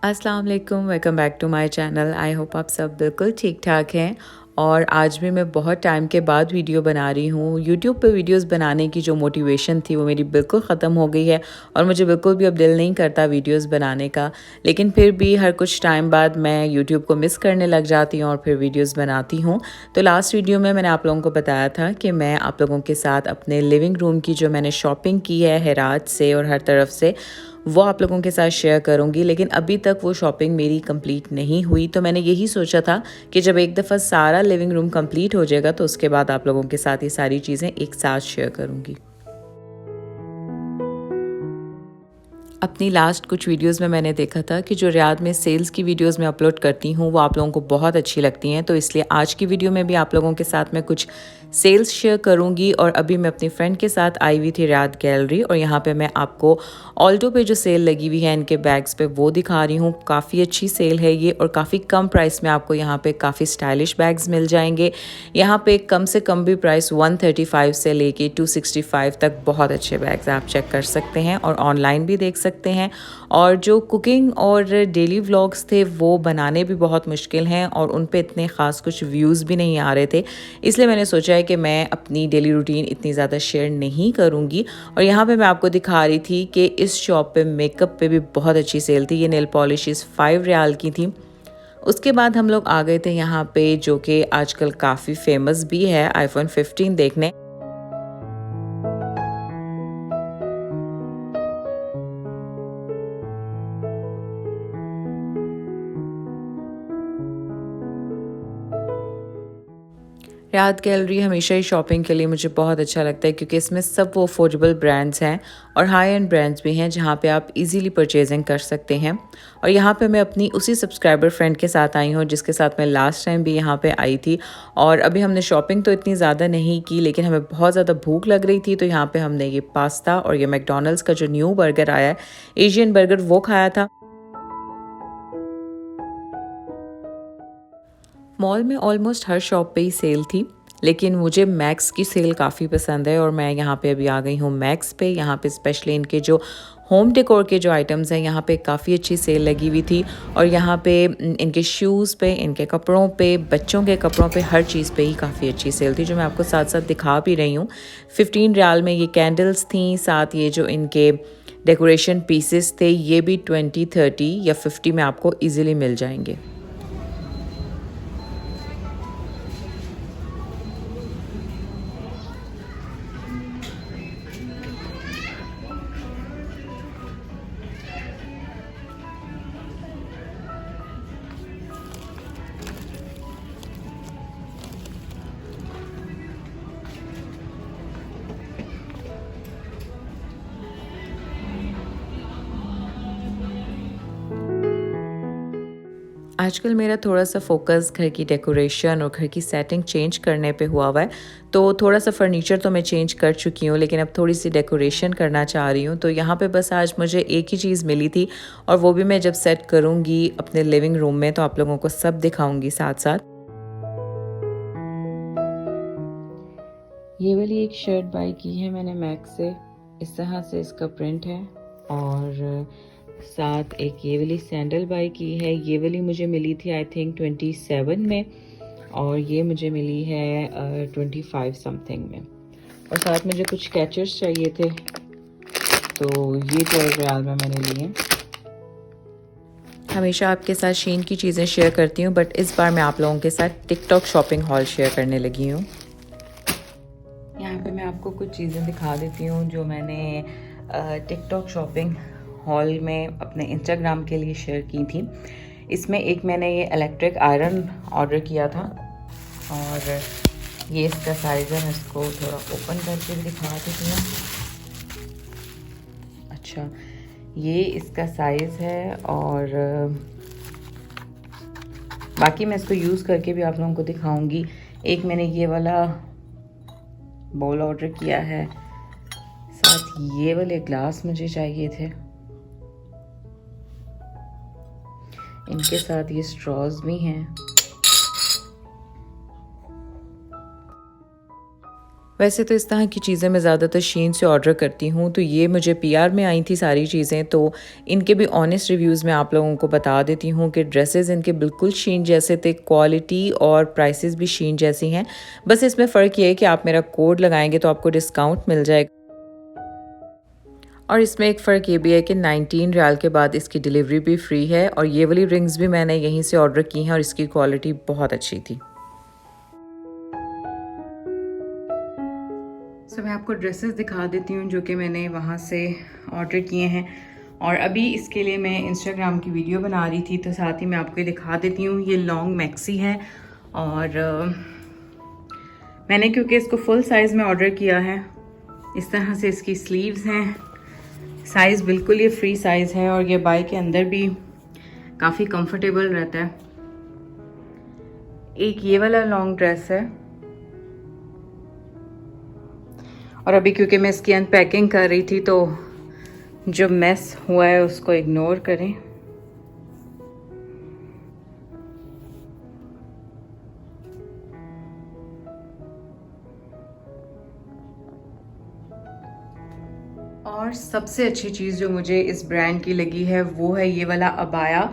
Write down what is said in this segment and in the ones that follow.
अस्सलाम वालेकुम, welcome back to my channel. I hope आप सब बिल्कुल ठीक ठाक हैं। और आज भी मैं बहुत टाइम के बाद वीडियो बना रही हूँ। यूट्यूब पे वीडियोस बनाने की जो मोटिवेशन थी वो मेरी बिल्कुल ख़त्म हो गई है और मुझे बिल्कुल भी अब दिल नहीं करता वीडियोस बनाने का। लेकिन फिर भी हर कुछ टाइम बाद मैं यूट्यूब को मिस करने लग जाती हूँ और फिर वीडियोस बनाती हूँ। तो लास्ट वीडियो में मैंने आप लोगों को बताया था कि मैं आप लोगों के साथ अपने लिविंग रूम की जो मैंने शॉपिंग की है हेरात से और हर तरफ से, वो आप लोगों के साथ शेयर करूंगी। लेकिन अभी तक वो शॉपिंग मेरी कंप्लीट नहीं हुई, तो मैंने यही सोचा था कि जब एक दफ़ा सारा लिविंग रूम कंप्लीट हो जाएगा तो उसके बाद आप लोगों के साथ ये सारी चीज़ें एक साथ शेयर करूंगी। अपनी लास्ट कुछ वीडियोस में मैंने देखा था कि जो रियाद में सेल्स की वीडियोस मैं अपलोड करती हूँ वो आप लोगों को बहुत अच्छी लगती हैं, तो इसलिए आज की वीडियो में भी आप लोगों के साथ मैं कुछ सेल्स शेयर करूँगी। और अभी मैं अपनी फ्रेंड के साथ आई हुई थी रियाद गैलरी, और यहाँ पे मैं आपको ऑल्टो पे जो सेल लगी हुई है इनके बैग्स पे वो दिखा रही हूँ। काफ़ी अच्छी सेल है ये और काफ़ी कम प्राइस में आपको यहाँ पे काफ़ी स्टाइलिश बैग्स मिल जाएंगे। यहाँ पे कम से कम भी प्राइस 135 से लेके 265 तक बहुत अच्छे बैग्स आप चेक कर सकते हैं और ऑनलाइन भी देख सकते हैं। और जो कुकिंग और डेली व्लॉग्स थे वो बनाने भी बहुत मुश्किल हैं और उन पे इतने ख़ास कुछ व्यूज़ भी नहीं आ रहे थे, इसलिए मैंने सोचा है कि मैं अपनी डेली रूटीन इतनी ज़्यादा शेयर नहीं करूँगी। और यहाँ पे मैं आपको दिखा रही थी कि इस शॉप पे मेकअप पे भी बहुत अच्छी सेल थी। ये नेल पॉलिशेस 5 रियाल की थी। उसके बाद हम लोग आ गए थे यहाँ पे, जो कि आजकल काफ़ी फेमस भी है, आईफोन 15 देखने। रियाद गैलरी हमेशा ही शॉपिंग के लिए मुझे बहुत अच्छा लगता है क्योंकि इसमें सब वो अफोर्डेबल ब्रांड्स हैं और हाई एंड ब्रांड्स भी हैं जहाँ पे आप इजीली परचेजिंग कर सकते हैं। और यहाँ पे मैं अपनी उसी सब्सक्राइबर फ्रेंड के साथ आई हूँ जिसके साथ मैं लास्ट टाइम भी यहाँ पे आई थी। और अभी हमने शॉपिंग तो इतनी ज़्यादा नहीं की, लेकिन हमें बहुत ज़्यादा भूख लग रही थी, तो यहाँ पर हमने ये पास्ता और ये मैकडोनल्ड्स का जो न्यू बर्गर आया है, एशियन बर्गर, वो खाया था। मॉल में ऑलमोस्ट हर शॉप पे ही सेल थी, लेकिन मुझे मैक्स की सेल काफ़ी पसंद है और मैं यहाँ पे अभी आ गई हूँ मैक्स पे। यहाँ पे स्पेशली इनके जो होम डेकोर के जो आइटम्स हैं यहाँ पे काफ़ी अच्छी सेल लगी हुई थी। और यहाँ पे इनके शूज़ पे, इनके कपड़ों पे, बच्चों के कपड़ों पे, हर चीज़ पे ही काफ़ी अच्छी सेल थी, जो मैं आपको साथ साथ दिखा भी रही हूँ। 15 रियाल में ये कैंडल्स थी, साथ ये जो इनके डेकोरेशन पीसेस थे ये भी 20, 30 या 50 में आपको ईजिली मिल जाएंगे। आजकल मेरा थोड़ा सा फोकस घर की डेकोरेशन और घर की सेटिंग चेंज करने पे हुआ हुआ है, तो थोड़ा सा फर्नीचर तो मैं चेंज कर चुकी हूँ, लेकिन अब थोड़ी सी डेकोरेशन करना चाह रही हूँ। तो यहाँ पे बस आज मुझे एक ही चीज़ मिली थी और वो भी मैं जब सेट करूँगी अपने लिविंग रूम में तो आप लोगों को सब दिखाऊँगी साथ साथ। ये वाली एक शर्ट बाय की है मैंने मैक्स से, इस तरह से इसका प्रिंट है। और साथ एक ये वाली सैंडल बाय की है, ये वाली मुझे मिली थी आई थिंक 27 में और ये मुझे मिली है 25 समथिंग में। और साथ मुझे कुछ कैचर्स चाहिए थे, तो ये 12 रियाल में मैंने लिए। हमेशा आपके साथ शीन की चीज़ें शेयर करती हूँ, बट इस बार मैं आप लोगों के साथ टिकटॉक शॉपिंग हॉल शेयर करने लगी हूँ। यहाँ पे मैं आपको कुछ चीज़ें दिखा देती हूँ जो मैंने टिकटॉक शॉपिंग हॉल में अपने इंस्टाग्राम के लिए शेयर की थी। इसमें एक मैंने ये इलेक्ट्रिक आयरन ऑर्डर किया था और ये इसका साइज़ है। मैं इसको थोड़ा ओपन करके भी दिखा देती हूँ। अच्छा, ये इसका साइज़ है और बाकी मैं इसको यूज़ करके भी आप लोगों को दिखाऊंगी। एक मैंने ये वाला बोल ऑर्डर किया है, साथ ये वाले ग्लास मुझे चाहिए थे, इनके साथ ये स्ट्रॉज भी हैं। वैसे तो इस तरह की चीज़ें मैं ज़्यादातर शीन से ऑर्डर करती हूँ, तो ये मुझे पीआर में आई थी सारी चीज़ें, तो इनके भी ऑनेस्ट रिव्यूज़ मैं आप लोगों को बता देती हूँ कि ड्रेसेस इनके बिल्कुल शीन जैसे थे, क्वालिटी और प्राइसेस भी शीन जैसी हैं। बस इसमें फ़र्क ये है कि आप मेरा कोड लगाएंगे तो आपको डिस्काउंट मिल जाएगा। और इसमें एक फ़र्क ये भी है कि 19 रियाल के बाद इसकी डिलीवरी भी फ्री है, और ये वाली रिंग्स भी मैंने यहीं से ऑर्डर की हैं और इसकी क्वालिटी बहुत अच्छी थी। मैं आपको ड्रेसेस दिखा देती हूँ जो कि मैंने वहाँ से ऑर्डर किए हैं, और अभी इसके लिए मैं इंस्टाग्राम की वीडियो बना रही थी, तो साथ ही मैं आपको ये दिखा देती हूँ। ये लॉन्ग मैक्सी है, और मैंने क्योंकि इसको फुल साइज़ में ऑर्डर किया है, इस तरह से इसकी स्लीव्स हैं। साइज़ बिल्कुल ये फ्री साइज़ है, और ये बाई के अंदर भी काफ़ी कंफर्टेबल रहता है। एक ये वाला लॉन्ग ड्रेस है, और अभी क्योंकि मैं इसकी अनपैकिंग कर रही थी तो जो मेस हुआ है उसको इग्नोर करें। और सबसे अच्छी चीज़ जो मुझे इस ब्रांड की लगी है वो है ये वाला अबाया।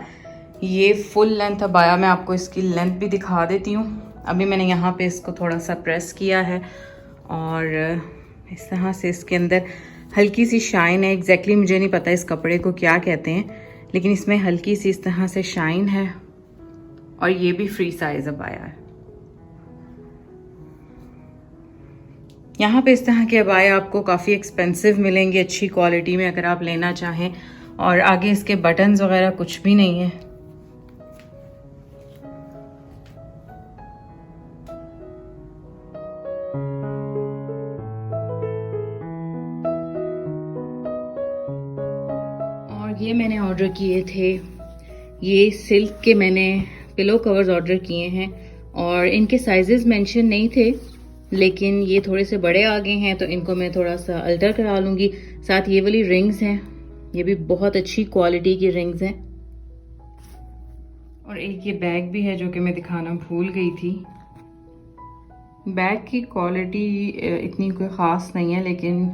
ये फुल लेंथ अबाया, मैं आपको इसकी लेंथ भी दिखा देती हूँ। अभी मैंने यहाँ पे इसको थोड़ा सा प्रेस किया है, और इस तरह से इसके अंदर हल्की सी शाइन है। एग्जैक्टली मुझे नहीं पता इस कपड़े को क्या कहते हैं, लेकिन इसमें हल्की सी इस तरह से शाइन है, और ये भी फ्री साइज अबाया है। यहाँ पे इस तरह के अबाया आपको काफ़ी एक्सपेंसिव मिलेंगे, अच्छी क्वालिटी में अगर आप लेना चाहें। और आगे इसके बटन्स वगैरह कुछ भी नहीं है। ये मैंने ऑर्डर किए थे, ये सिल्क के मैंने पिलो कवर्स ऑर्डर किए हैं, और इनके साइजेस मेंशन नहीं थे, लेकिन ये थोड़े से बड़े आ गए हैं तो इनको मैं थोड़ा सा अल्टर करा लूँगी। साथ ये वाली रिंग्स हैं, ये भी बहुत अच्छी क्वालिटी की रिंग्स हैं। और एक ये बैग भी है जो कि मैं दिखाना भूल गई थी। बैग की क्वालिटी इतनी कोई ख़ास नहीं है, लेकिन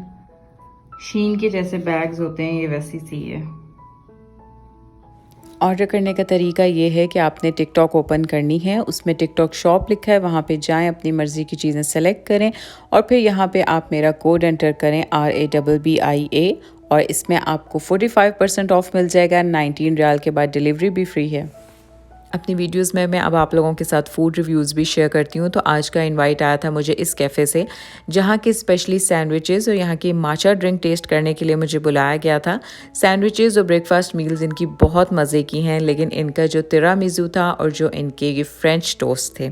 शीन के जैसे बैग्स होते हैं ये वैसी सी है। ऑर्डर करने का तरीका ये है कि आपने टिकटॉक ओपन करनी है, उसमें टिकटॉक शॉप लिखा है, वहाँ पे जाएं, अपनी मर्ज़ी की चीज़ें सेलेक्ट करें, और फिर यहाँ पे आप मेरा कोड एंटर करें RABBIA, और इसमें आपको 45% ऑफ मिल जाएगा। 19 रियाल के बाद डिलीवरी भी फ्री है। अपनी वीडियोस में मैं अब आप लोगों के साथ फूड रिव्यूज़ भी शेयर करती हूँ। तो आज का इनवाइट आया था मुझे इस कैफ़े से, जहाँ के स्पेशली सैंडविचेज़ और यहाँ की माचा ड्रिंक टेस्ट करने के लिए मुझे बुलाया गया था। सैंडविचेज़ और ब्रेकफास्ट मील्स इनकी बहुत मज़े की हैं, लेकिन इनका जो तिरामिज़ू था और जो इनके ये फ्रेंच टोस्ट थे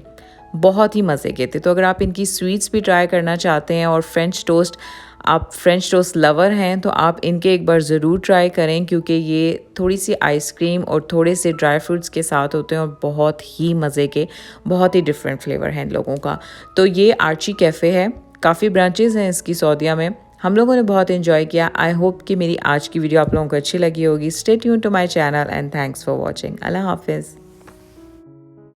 बहुत ही मज़े के थे। तो अगर आप इनकी स्वीट्स भी ट्राई करना चाहते हैं और फ्रेंच टोस्ट, आप फ्रेंच टोस्ट लवर हैं, तो आप इनके एक बार ज़रूर ट्राई करें, क्योंकि ये थोड़ी सी आइसक्रीम और थोड़े से ड्राई फ्रूट्स के साथ होते हैं, और बहुत ही मज़े के, बहुत ही डिफरेंट फ्लेवर हैं इन लोगों का। तो ये आर्ची कैफ़े है, काफ़ी ब्रांचेज़ हैं इसकी सऊदीया में। हम लोगों ने बहुत इन्जॉय किया। आई होप कि मेरी आज की वीडियो आप लोगों को अच्छी लगी होगी। Stay tune to my channel and thanks for watching. अल्लाह हाफिज़।